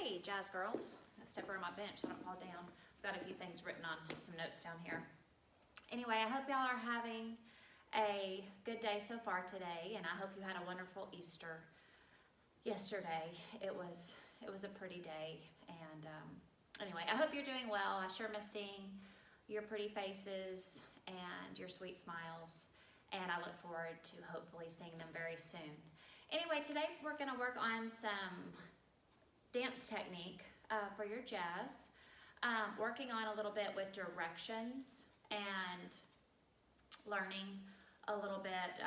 Hey, Jazz Girls. I step around my bench so I don't fall down. I've got a few things written on some notes down here. Anyway, I hope y'all are having a good day so far today, and I hope you had a wonderful Easter yesterday. It was a pretty day, and anyway, I hope you're doing well. I sure miss seeing your pretty faces and your sweet smiles, and I look forward to hopefully seeing them very soon. Anyway, today we're going to work on some dance technique for your jazz, working on a little bit with directions and learning a little bit,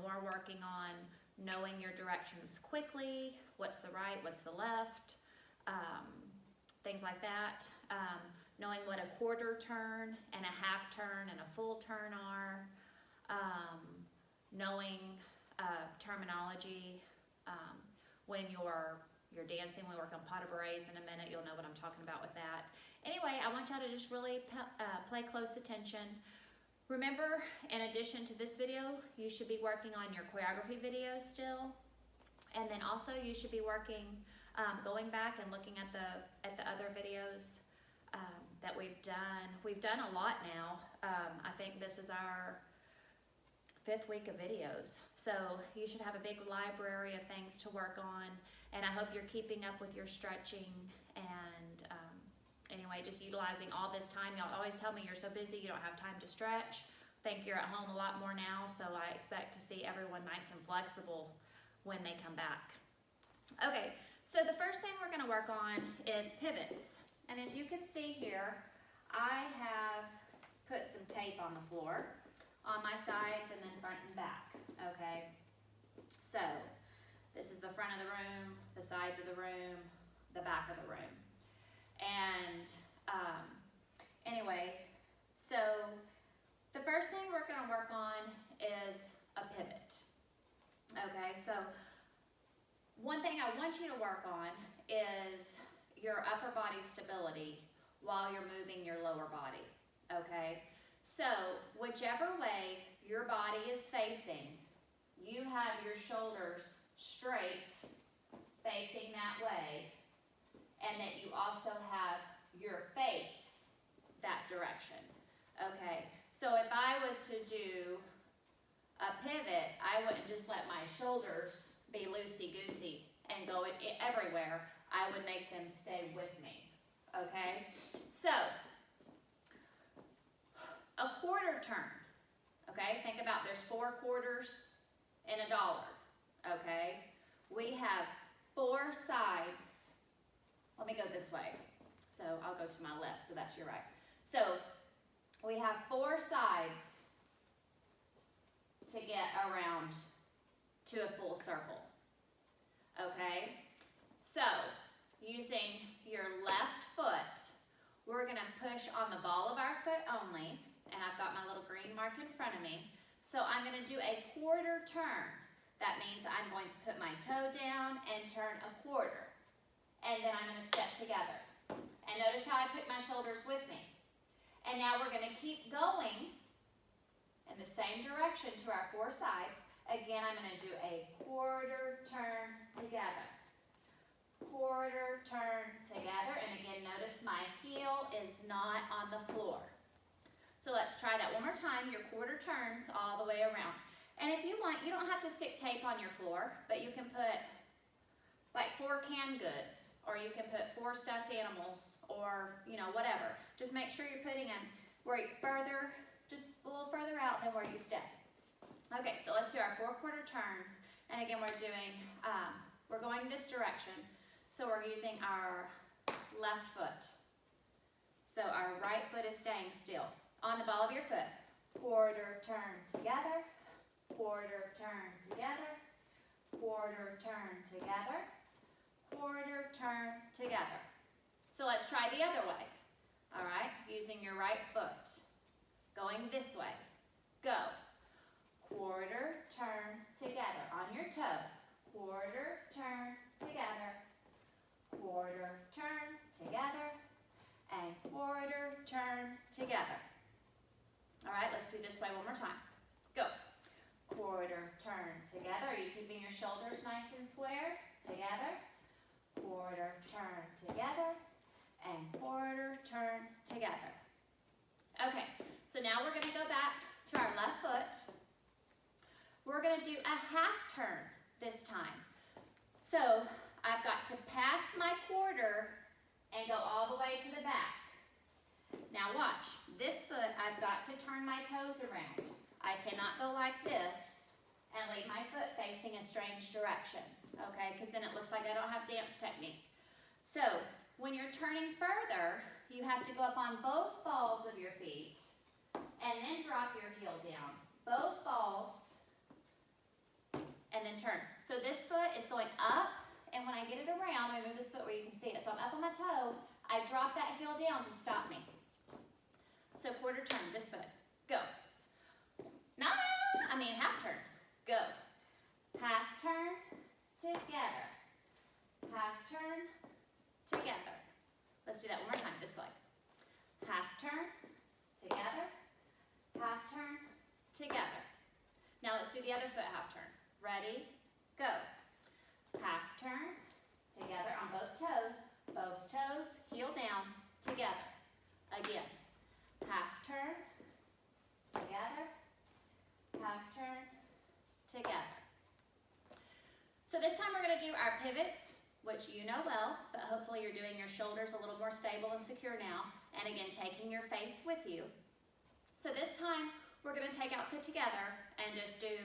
more working on knowing your directions quickly, what's the right, what's the left, things like that. Knowing what a quarter turn and a half turn and a full turn are, knowing terminology when you're dancing. We work on pas de bourrées in a minute. You'll know what I'm talking about with that. Anyway, I want y'all to just really pay close attention. Remember, in addition to this video, you should be working on your choreography videos still, and then also you should be working, going back and looking at the other videos that we've done. We've done a lot now. I think this is our 5th week of videos, so you should have a big library of things to work on, and I hope you're keeping up with your stretching and anyway, just utilizing all this time. Y'all always tell me you're so busy you don't have time to stretch. I think you're at home a lot more now, so I expect to see everyone nice and flexible when they come back. Okay, so the first thing we're going to work on is pivots, and as you can see here, I have put some tape on the floor on my sides and then front and back, okay? So, this is the front of the room, the sides of the room, the back of the room. And anyway, so the first thing we're gonna work on is a pivot, okay? So, one thing I want you to work on is your upper body stability while you're moving your lower body, okay? So, whichever way your body is facing, you have your shoulders straight facing that way, and that you also have your face that direction, okay? So if I was to do a pivot, I wouldn't just let my shoulders be loosey-goosey and go everywhere. I would make them stay with me, okay? So, a quarter turn, okay? Think about there's 4 quarters in $1, okay? We have 4 sides. Let me go this way. So I'll go to my left, so that's your right. So we have 4 sides to get around to a full circle, okay? So using your left foot, we're gonna push on the ball of our foot only, and I've got my little green mark in front of me. So I'm going to do a quarter turn. That means I'm going to put my toe down and turn a quarter. And then I'm going to step together. And notice how I took my shoulders with me. And now we're going to keep going in the same direction to our 4 sides. Again, I'm going to do a quarter turn together. Quarter turn together. And again, notice my heel is not on the floor. So let's try that one more time. Your quarter turns all the way around. And if you want, you don't have to stick tape on your floor, but you can put like 4 canned goods, or you can put 4 stuffed animals, or whatever. Just make sure you're putting them just a little further out than where you step. Okay, so let's do our 4 quarter turns. And again, we're going this direction. So we're using our left foot. So our right foot is staying still on the ball of your foot. Quarter turn together, quarter turn together, quarter turn together, quarter turn together. So let's try the other way. All right, using your right foot. Going this way. Go. Quarter turn together on your toe. Quarter turn together, quarter turn together, and quarter turn together. All right, let's do this way one more time. Go. Quarter turn together. Are you keeping your shoulders nice and square? Together. Quarter quarter turn together, and quarter turn together. Okay, so now we're gonna go back to our left foot. We're gonna do a half turn this time. So I've got to pass my quarter and go all the way to the back. Now watch, this foot I've got to turn my toes around. I cannot go like this and leave my foot facing a strange direction, okay? Because then it looks like I don't have dance technique. So when you're turning further, you have to go up on both balls of your feet and then drop your heel down. Both balls and then turn. So this foot is going up, and when I get it around, I move this foot where you can see it. So I'm up on my toe, I drop that heel down to stop me. So quarter turn, this foot, go. No, I mean half turn, go. Half turn, together. Half turn, together. Let's do that one more time, this way. Half turn, together. Half turn, together. Now let's do the other foot half turn. Ready, go. Half turn, together on both toes, heel down, together. Again, half turn, together, half turn, together. So this time we're going to do our pivots, which you know well, but hopefully you're doing your shoulders a little more stable and secure now. And again, taking your face with you. So this time we're going to take out the together and just do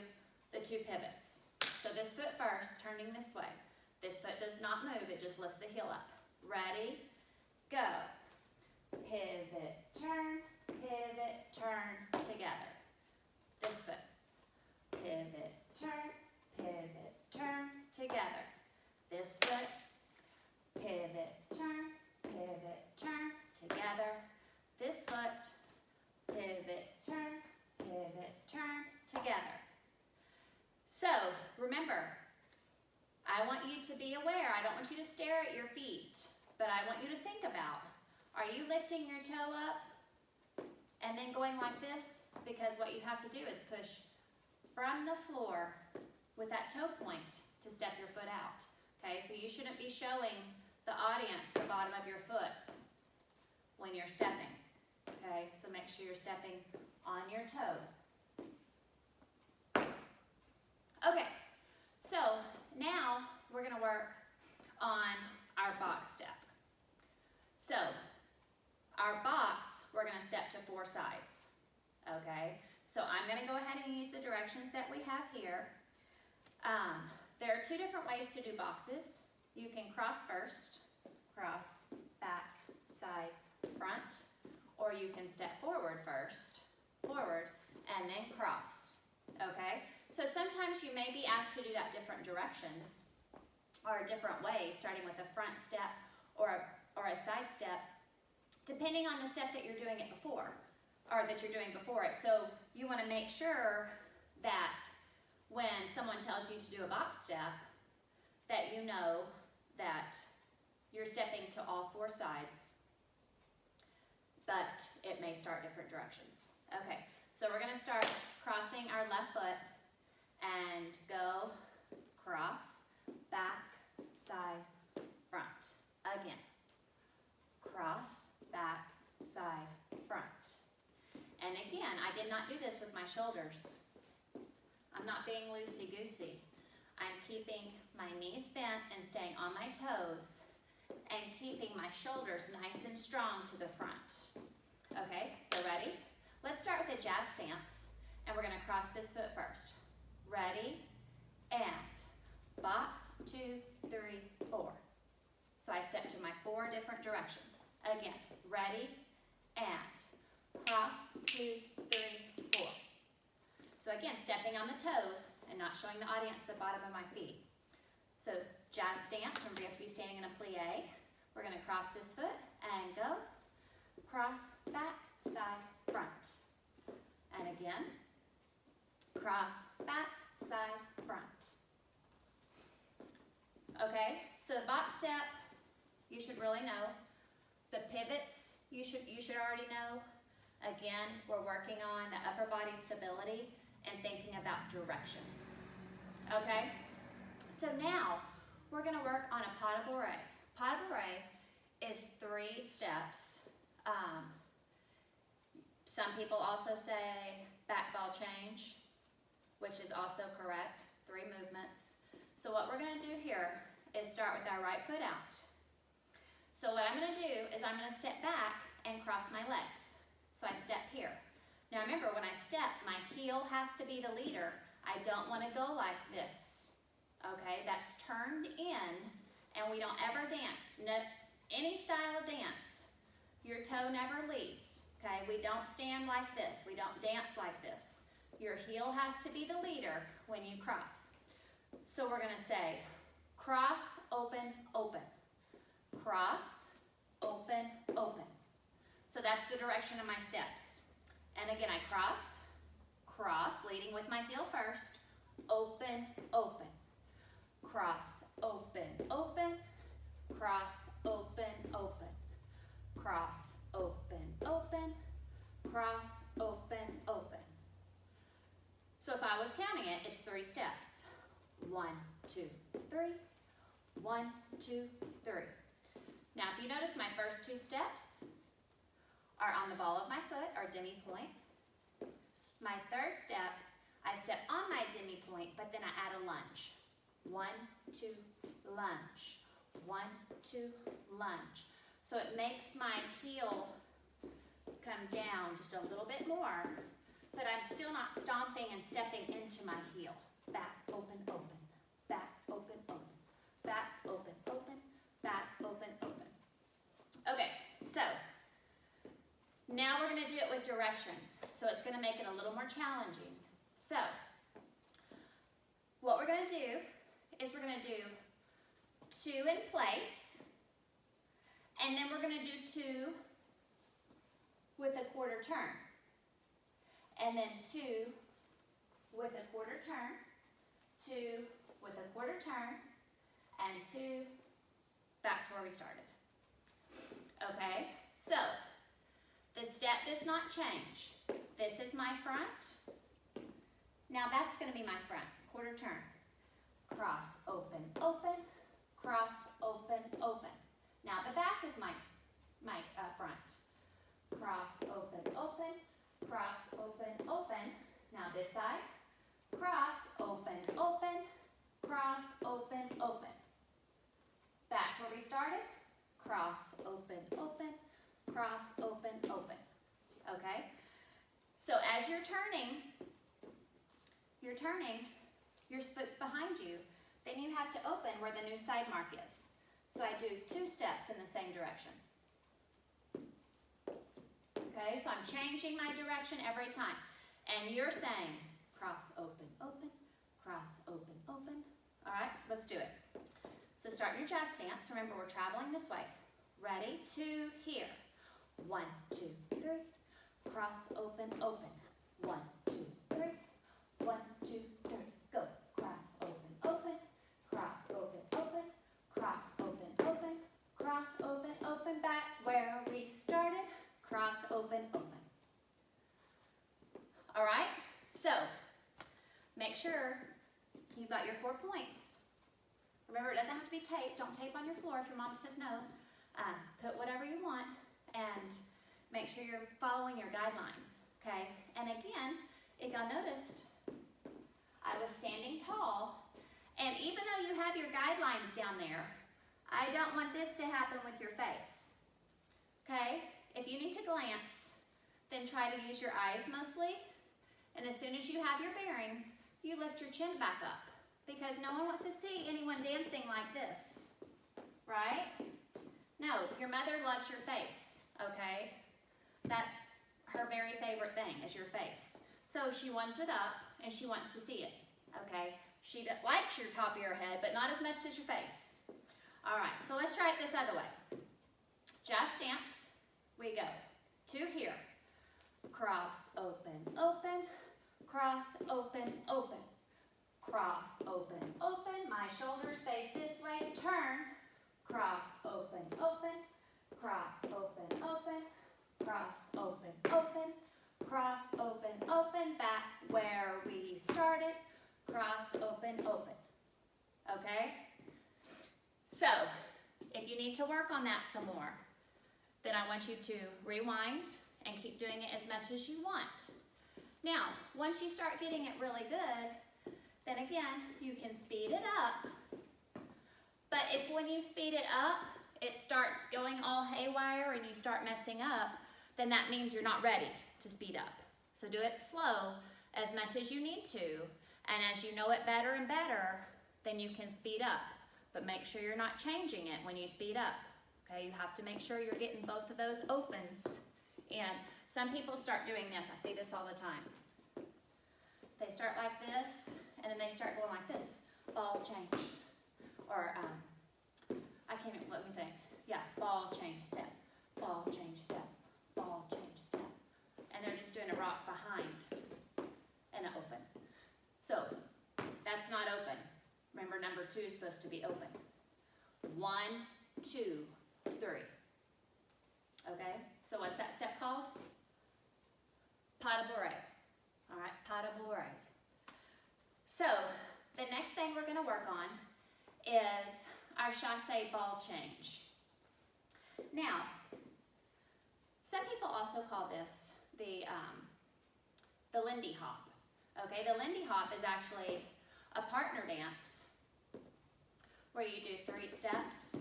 the two pivots. So this foot first, turning this way. This foot does not move, it just lifts the heel up. Ready, go. Pivot, turn, together. This foot. Pivot, turn, together. This foot. Pivot, turn, together. This foot. Pivot, turn, together. So, remember, I want you to be aware. I don't want you to stare at your feet, but I want you to think about, are you lifting your toe up and then going like this? Because what you have to do is push from the floor with that toe point to step your foot out. Okay, so you shouldn't be showing the audience the bottom of your foot when you're stepping. Okay, so make sure you're stepping on your toe. Okay, so now we're going to work on our box step. So our box, we're going to step to 4 sides. Okay, so I'm going to go ahead and use the directions that we have here. There are 2 different ways to do boxes. You can cross first, cross, back, side, front, or you can step forward first, forward, and then cross. Okay? So sometimes you may be asked to do that different directions or different ways, starting with a front step or a side step, depending on the step that you're doing it before, or that you're doing before it. So you want to make sure that when someone tells you to do a box step, that you know that you're stepping to all 4 sides, but it may start different directions. Okay, so we're going to start crossing our left foot and go cross, back, side, front. Again, cross, back, side, front. And again, I did not do this with my shoulders. I'm not being loosey-goosey. I'm keeping my knees bent and staying on my toes and keeping my shoulders nice and strong to the front. Okay, so ready? Let's start with a jazz stance, and we're going to cross this foot first. Ready, and box, 2, 3, 4. So I step to my 4 different directions. Again, ready, and cross, 2, 3, 4. So again, stepping on the toes and not showing the audience the bottom of my feet. So jazz stance, remember you have to be standing in a plie. We're going to cross this foot and go. Cross, back, side, front. And again, cross, back, side, front. Okay, so the box step, you should really know. The pivots, you should already know. Again, we're working on the upper body stability and thinking about directions. Okay, so now we're going to work on a pas de bourrée. pas de bourrée is 3 steps. Some people also say back ball change, which is also correct, 3 movements. So what we're gonna do here is start with our right foot out. So what I'm gonna do is I'm gonna step back and cross my legs. So I step here. Now remember, when I step, my heel has to be the leader. I don't wanna go like this, okay? That's turned in, and we don't ever dance. No, any style of dance, your toe never leads, okay? We don't stand like this. We don't dance like this. Your heel has to be the leader when you cross. So we're gonna say, cross, open, open. Cross, open, open. So that's the direction of my steps. And again, I cross, cross, leading with my heel first, open, open. Cross, open, open. Cross, open, open. Cross, open, open. Cross, open, open. So if I was counting it, it's 3 steps. 1, 2, 3. 1, 2, 3. Now if you notice, my first 2 steps are on the ball of my foot, or demi-point. My third step, I step on my demi-point, but then I add a lunge. 1, 2, lunge. 1, 2, lunge. So it makes my heel come down just a little bit more, but I'm still not stomping and stepping into my heel. Back, open, open. Back, open, open. Back, open, open. Back, open, open. Okay, so now we're going to do it with directions. So it's going to make it a little more challenging. So what we're going to do is we're going to do 2 in place, and then we're going to do 2 with a quarter turn, and then 2 with a quarter turn, 2 with a quarter turn, and 2 back to where we started. Okay, so the step does not change. This is my front. Now that's going to be my front, quarter turn. Cross, open, open. Cross, open, open. Now the back is my front. Cross, open, open. Cross, open, open. Now this side. Cross, open, open. Cross, open, open. Back to where we started. Cross, open, open. Cross, open, open. Okay? So as you're turning, your foot's behind you. Then you have to open where the new side mark is. So I do 2 steps in the same direction. Okay, so I'm changing my direction every time. And you're saying, cross, open, open, cross, open, open. All right, let's do it. So start your jazz stance. Remember, we're traveling this way. Ready? 2, here. 1, 2, 3. Cross, open, open. 1, 2, 3. 1, 2, 3. Go. Cross, open, open. Cross, open, open. Cross, open, open. Cross, open, open. Back where we started. Cross, open, open. All right? So, make sure you've got your 4 points. Remember, it doesn't have to be taped. Don't tape on your floor if your mom says no. Put whatever you want and make sure you're following your guidelines, okay? And again, if y'all noticed, I was standing tall, and even though you have your guidelines down there, I don't want this to happen with your face, okay? If you need to glance, then try to use your eyes mostly, and as soon as you have your bearings, you lift your chin back up, because no one wants to see anyone dancing like this, right? No, your mother loves your face, okay? That's her very favorite thing, is your face. So she wants it up, and she wants to see it, okay? She likes your top of your head, but not as much as your face. All right, so let's try it this other way. Jazz stance, we go. 2 here. Cross, open, open. Cross, open, open. Cross, open, open. My shoulders face this way. Turn. Cross, open, open. Cross, open, open. Cross, open, open. Cross, open, open. Back where we started. Cross, open, open. Okay? So, if If you need to work on that some more, then I want you to rewind and keep doing it as much as you want. Now, once you start getting it really good, then again, you can speed it up. But if when you speed it up, it starts going all haywire and you start messing up, then that means you're not ready to speed up. So do it slow as much as you need to, and as you know it better and better, then you can speed up. But make sure you're not changing it when you speed up. Okay, you have to make sure you're getting both of those opens. And some people start doing this. I see this all the time. They start like this, and then they start going like this. Ball change. Or, I can't even, let me think. Yeah, ball change step, ball change step, ball change step. And they're just doing a rock behind and an open. So, that's not open. Remember, number 2 is supposed to be open. 1, 2, 3. Okay, so what's that step called? Pas de bourrée. All right, pas de bourrée. So, the next thing we're going to work on is our chassé ball change. Now, some people also call this the Lindy Hop. Okay, the Lindy Hop is actually a partner dance where you do 3 steps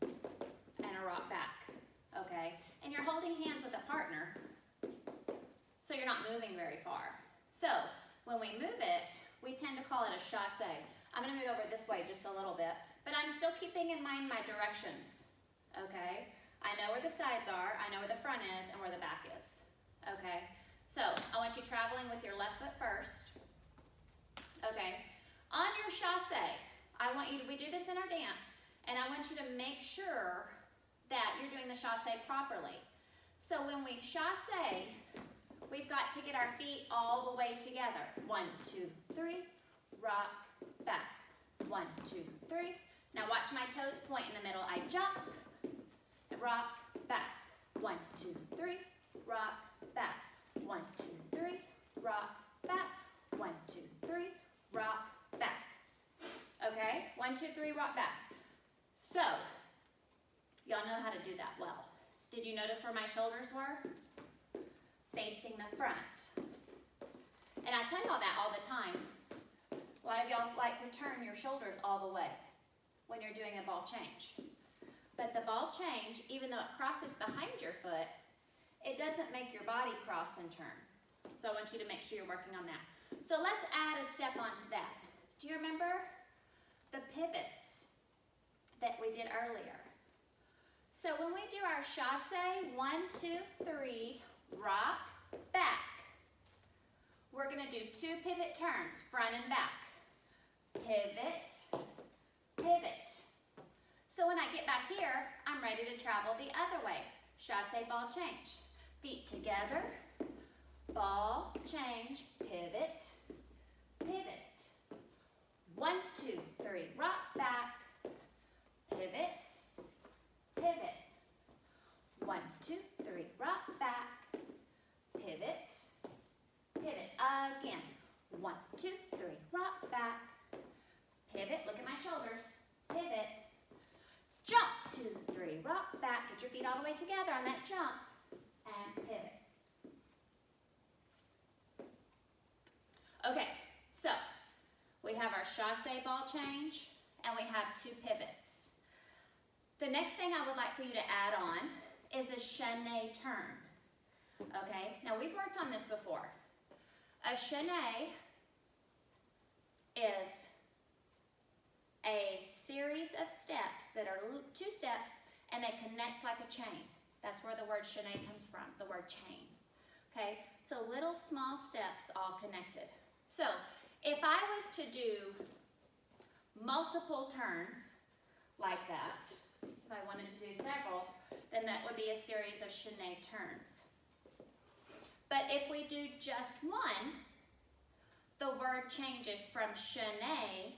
and a rock back. Okay, and you're holding hands with a partner, so you're not moving very far. So, when we move it, we tend to call it a chassé. I'm going to move over this way just a little bit, but I'm still keeping in mind my directions, okay? I know where the sides are, I know where the front is, and where the back is, okay? So, I want you traveling with your left foot first, okay? On your chassé, we do this in our dance, and I want you to make sure that you're doing the chassé properly. So, when we chassé, we've got to get our feet all the way together. 1, 2, 3, rock, back. 1, 2, 3. Now watch my toes point in the middle. I jump, rock, back. 1, 2, 3, rock, back. 1, 2, 3, rock, back. 1, 2, 3, rock, back. Okay? 1, 2, 3, rock back. So, y'all know how to do that well. Did you notice where my shoulders were? Facing the front. And I tell y'all that all the time. A lot of y'all like to turn your shoulders all the way when you're doing a ball change. But the ball change, even though it crosses behind your foot, it doesn't make your body cross and turn. So I want you to make sure you're working on that. So let's add a step onto that. Do you remember the pivots that we did earlier? So when we do our chassé, 1, 2, 3, rock, back, we're going to do 2 pivot turns, front and back. Pivot, pivot. So when I get back here, I'm ready to travel the other way. Chassé, ball change. Feet together, ball change, pivot, pivot. 1, 2, 3, rock back, pivot, pivot. 1, 2, 3, rock back, pivot, pivot. Again. 1, 2, 3, rock back, pivot. Look at my shoulders. Pivot. Jump. 2, 3, rock back. Get your feet all the way together on that jump. And pivot. Okay, so we have our chassé ball change and we have 2 pivots. The next thing I would like for you to add on is a chaîné turn. Okay, now we've worked on this before. A chaîné is a series of steps that are 2 steps and they connect like a chain. That's where the word chaîné comes from, the word chain. Okay, so little small steps all connected. So if I was to do multiple turns like that, if I wanted to do several, then that would be a series of chaîné turns. But if we do just one, the word changes from chaîné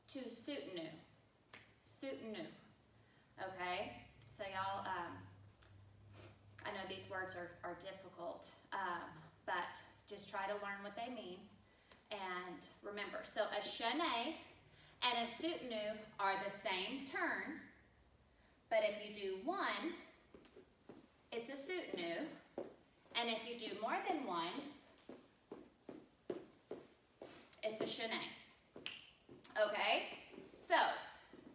to soutenu. Soutenu. Okay? So y'all, I know these words are difficult, but just try to learn what they mean. And remember, so a chaîné and a soutenu are the same turn, But if you do one, it's a soutenu. And if you do more than one, it's a chaîné. Okay? So,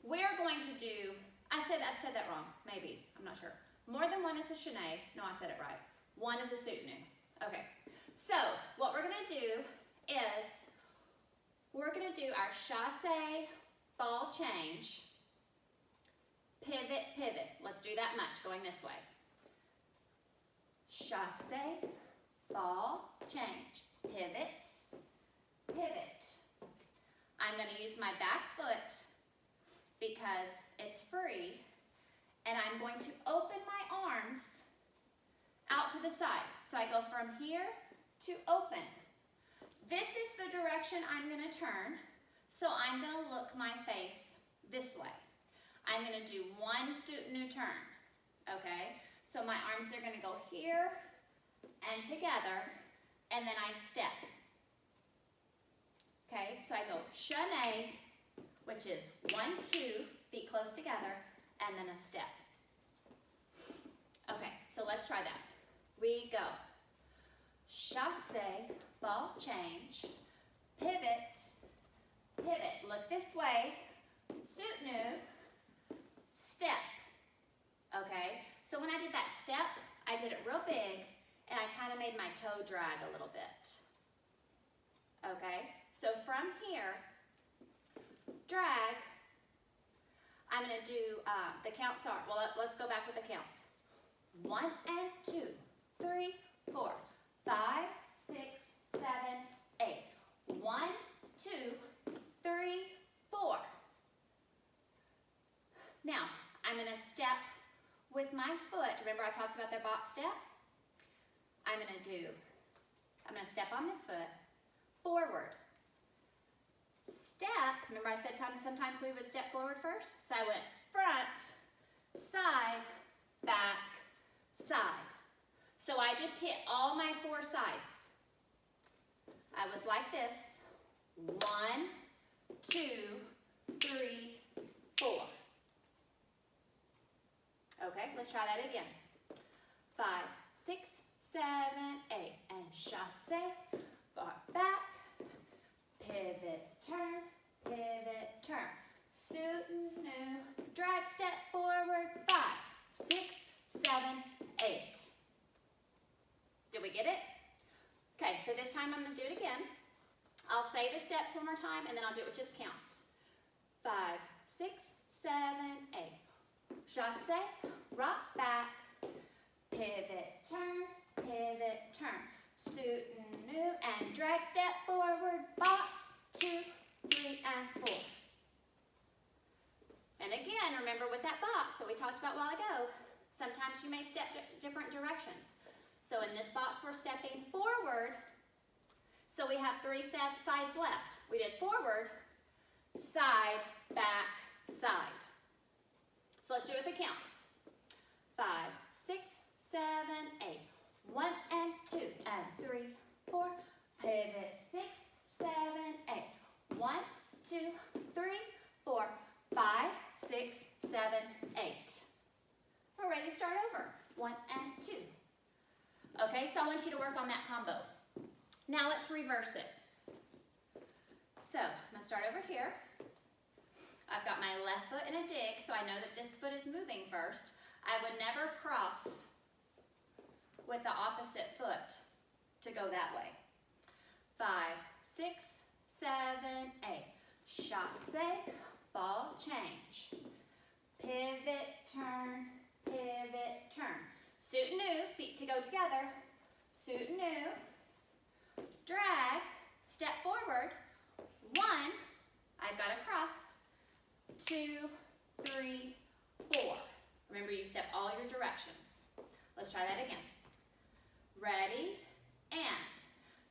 we're going to do, I said that wrong, maybe, I'm not sure. More than one is a chaîné. No, I said it right. One is a soutenu. Okay. So, what we're going to do is, we're going to do our chassé, ball change, pivot, pivot. Let's do that much, going this way. Chassé, ball, change, pivot, pivot. I'm going to use my back foot because it's free, and I'm going to open my arms out to the side. So I go from here to open. This is the direction I'm going to turn, so I'm going to look my face this way. I'm going to do one soutenu turn, okay? So my arms are going to go here and together, and then I step. Okay, so I go chaîné, which is 1, 2, feet close together, and then a step. Okay, so let's try that. We go chassé, ball change, pivot, pivot. Look this way, soutenu, step. Okay, so when I did that step, I did it real big, and I kind of made my toe drag a little bit. Okay, so from here, drag, I'm going to do, the counts are, well, let's go back with the counts. 1 and 2, 3, 4, 5, 6, 7, 8. 1, 2, 3, 4. Now, I'm going to step with my foot. Remember I talked about their box step? I'm going to step on this foot, forward. Step, remember I said sometimes we would step forward first? So I went front, side, back, side. So I just hit all my 4 sides. I was like this. 1, 2, 3, 4. Okay, let's try that again. 5, 6, 7, 8. And chassé, bar back, pivot, turn, soutenu, drag, step forward, 5, 6, 7, 8. Did we get it? Okay, so this time I'm going to do it again. I'll say the steps one more time, and then I'll do it with just counts. 5, 6, 7, 8. Chassé, rock back, pivot, turn, soutenu, and drag, step forward, box, 2, 3, and 4. And again, remember with that box that we talked about a while ago, sometimes you may step different directions. So in this box, we're stepping forward. So we have 3 sides left. We did forward, side, back, side. So let's do it with the counts. 5, 6, 7, 8. 1 and 2 and 3, 4. Pivot, 6, 7, 8. 1, 2, 3, 4, 5, 6, 7, 8. We're ready to start over. 1 and 2. Okay, so I want you to work on that combo. Now let's reverse it. So I'm going to start over here. I've got my left foot in a dig, so I know that this foot is moving first. I would never cross with the opposite foot to go that way. 5, 6, 7, 8. Chassé, ball change. Pivot, turn, soutenu, feet to go together. Soutenu, drag, step forward. 1, I've got to cross. 2, 3, 4. Remember, you step all your directions. Let's try that again. Ready, and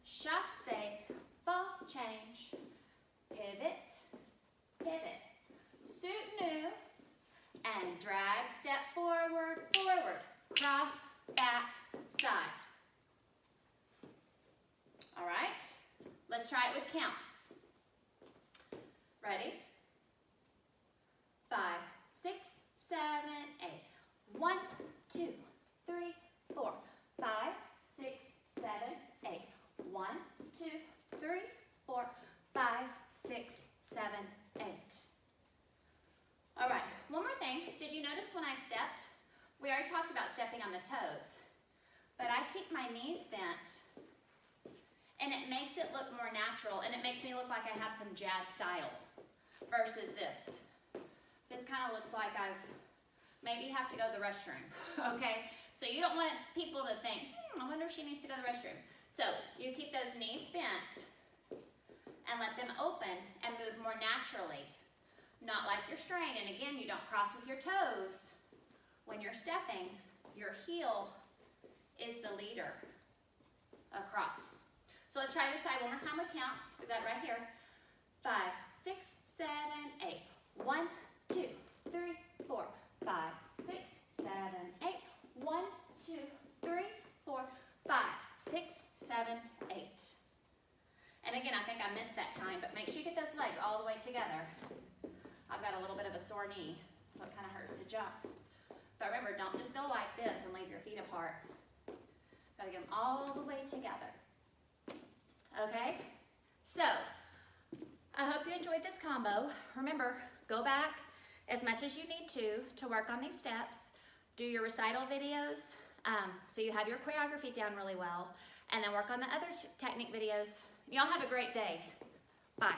chassé, ball change, pivot, soutenu, and drag, step forward, cross, back, side. All right, let's try it with counts. Ready? 5, 6, 7, 1, 2, 3, 4, 5, 6, 7, 8. 1, 2, 3, 4, 5, 6, 7, 8. All right, one more thing. Did you notice when I stepped? We already talked about stepping on the toes, but I keep my knees bent, and it makes it look more natural, and it makes me look like I have some jazz style versus this. This kind of looks like I've maybe have to go to the restroom, okay? So you don't want people to think, I wonder if she needs to go to the restroom. So you keep those knees bent and let them open and move more naturally, not like you're strained. And again, you don't cross with your toes. When you're stepping, your heel is the leader across. So let's try this side one more time with counts. We've got it right here. 5, 6, 7, 8. 1, 2, 3, 4, 5, 6, 7, 8. 1, 2, 3, 4, 5, 6, 7, 8. And again, I think I missed that time, but make sure you get those legs all the way together. I've got a little bit of a sore knee, so it kind of hurts to jump. But remember, don't just go like this and leave your feet apart. Got to get them all the way together. Okay? So, I hope you enjoyed this combo. Remember, go back as much as you need to work on these steps. Do your recital videos so you have your choreography down really well, and then work on the other technique videos. Y'all have a great day. Bye.